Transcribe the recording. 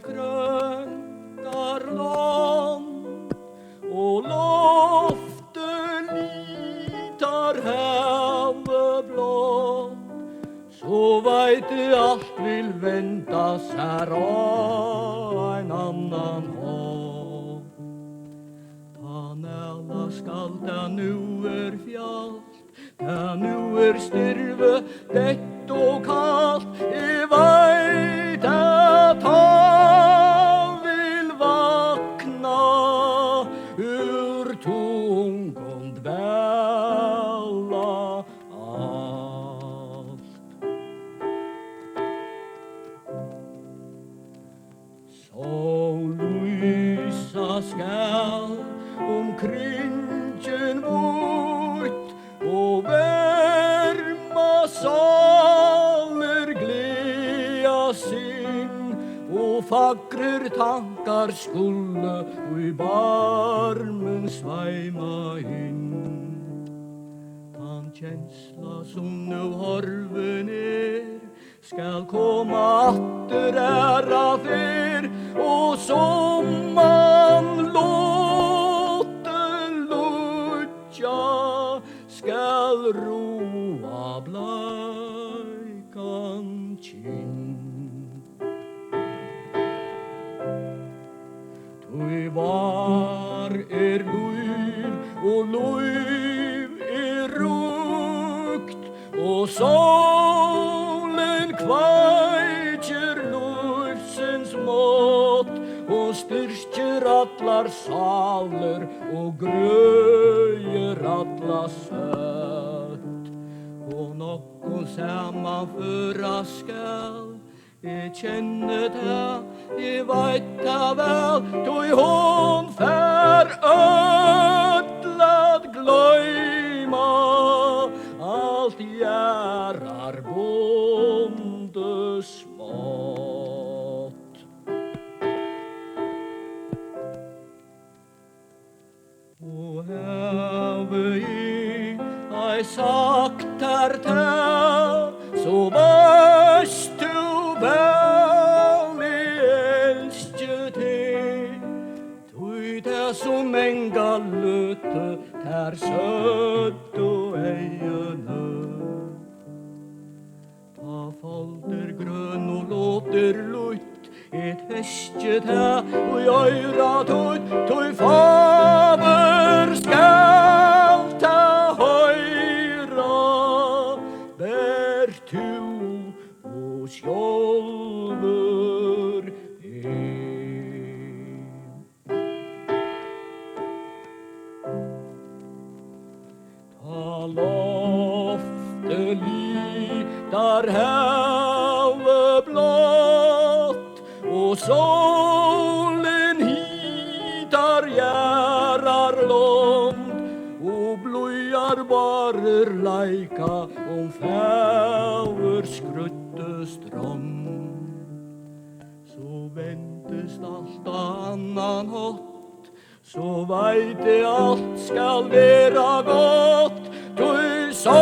grønnar land og loftet lítar havet blått, så veit allt vil venda seg á ein annan hátt. Ta næla skal ta nu fjallt, ta nu styrve dett og kallt, jeg veit at han vil vakna ur tungon dvæla alt. Så lysa skal omkringen vårt og verma saler gleda sinn, og fagrer tankar skulle i barmen sveima inn. Den kjensla som nu horven skal koma atter æra fer, og som man låter lutja skal roa bleikan kinn. Tui var luiv og luiv rukt, og solen kveikjer luivsins mått, og styrkjer allar saler og grøyer alla søtt. Og nokko saman føra skal, jeg kjenner det, jeg veit det vel, tui hon fær öll at gløyma alt gjerrar bonde smått. Og heve ei sagt her til, så veist du vel jeg elsker til, tui det som enga løte ter søtt og eiene. Ta folder grønn og låter lutt, et hestje til og i øyra tutt, tui fader skal ta høyra, ber tu og sjolver Ta loftet lítar havet blått, og solen hitar gjerrar lånd, og bløyar barer leika fæver skrøtte strand. Så ventest alt annan hott, så veit det alt skal vera godt, tui så